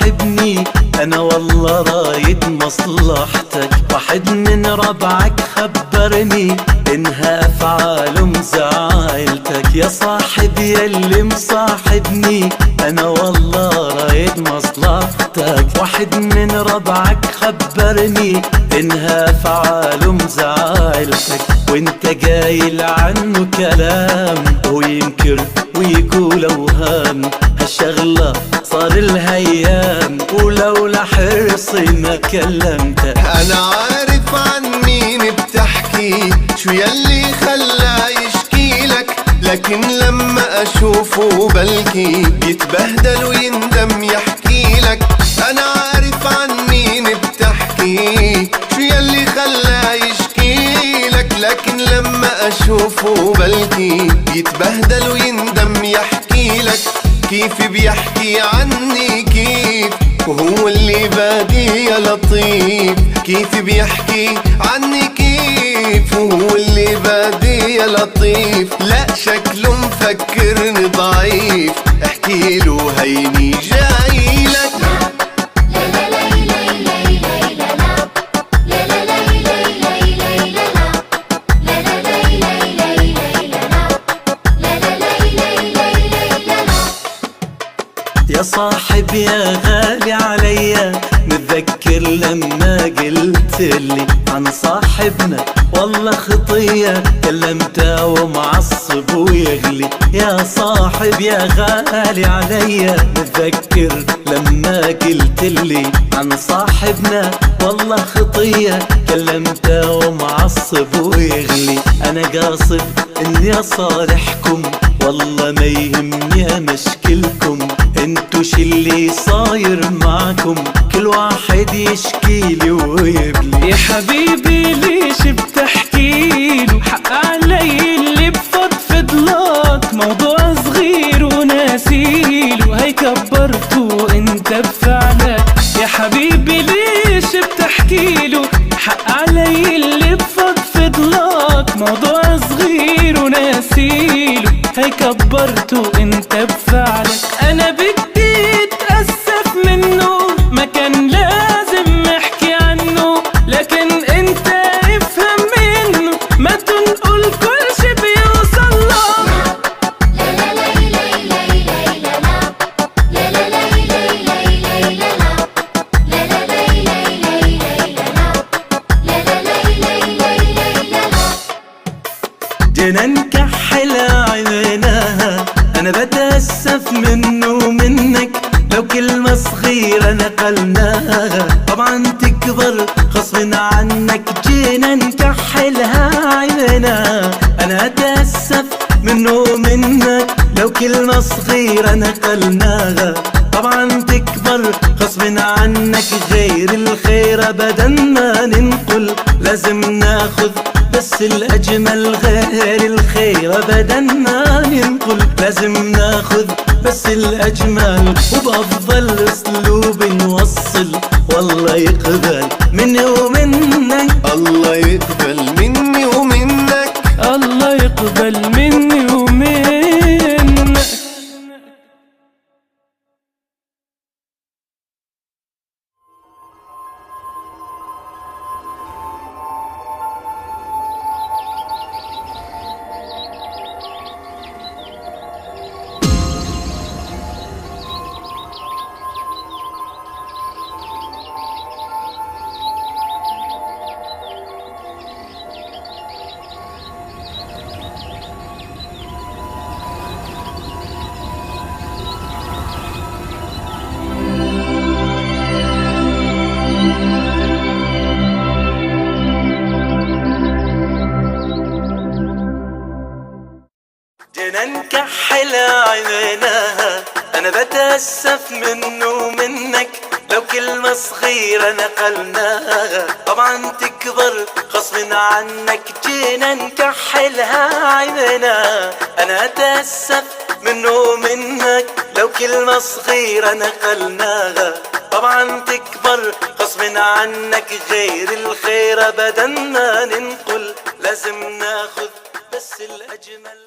صاحبني انا والله رايد مصلحتك. واحد من ربعك خبرني انها افعاله مزعلتك. يا صاحب يلي مصاحبني انا والله رايد مصلحتك. واحد من ربعك خبرني انها افعاله مزعلتك. وانت قايل عنه كلام هو ينكر ويقول اوهام. هالشغلة صار الهيام ولولا حرصي ما كلمته. انا عارف عن مين بتحكي، شو يلي خلاه يشكي لك، لكن لما اشوفه بلكي بيتبهدل ويندم يحكي لك. انا عارف عن مين بتحكي، شو يلي خلاه يشكي لك، لكن لما اشوفه بلكي بيتبهدل ويندم يحكي لك. كيف بيحكي عني كيف وهو اللي بادي يا لطيف. كيف بيحكي عني كيف وهو اللي بادي يا لطيف. لا شكله مفكرني ضعيف، احكي له هيني جاي لك. يا صاحب يا غالي عليا متذكر لما قلتلي عن صاحبنا والله خطية كلمته ومعصب ويغلي. يا صاحب يا غالي عليا متذكر لما قلتلي عن صاحبنا والله خطية كلمته ومعصب ويغلي. انا قاصد اني اصالحكم والله ما يهمني مشكلكم. انتو شي اللي صاير معكم كل واحد يشكيلي ويبلي. يا حبيبي ليش بتحكيله؟ حق علي اللي بفضفض لك، موضوع صغير وناسيله. هي كبرته انت بفعلك. يا حبيبي ليش بتحكيله؟ حق علي اللي بفضفض لك، موضوع صغير وناسيله. هي كبرته انت بفعلك. انا بدي اتأسف منه ما كان لازم احكي عنه، لكن انت افهم منه ما تنقل كل شي بيوصل له. جينا نكحل عيناها انا بتأسف منه ومنك لو كلمة صغيرة نقلناها طبعا تكبر غصب عنك. جينا نكحلها عيناها انا اتأسف منه ومنك لو كلمة صغيرة نقلناها طبعا تكبر غصب عنك. غير الخير ابدا ما ننقل لازم ناخذ بس الأجمل. غير الخير ابدا ما ننقل لازم ناخذ بس الأجمل. وبأفضل اسلوب نوصل والله يقبل مني ومنك. الله يقبل مني ومنك. الله يقبل مني ومنك. جينا نكحل عيناها انا بتأسف منه ومنك لو كلمة صغيرة نقلناها طبعا تكبر غصب عنك. جينا نكحلها عيناها انا اتأسف منه ومنك لو كلمة صغيرة نقلناها طبعا تكبر غصب عنك. غير الخير ابدا ما ننقل لازم ناخذ بس الأجمل.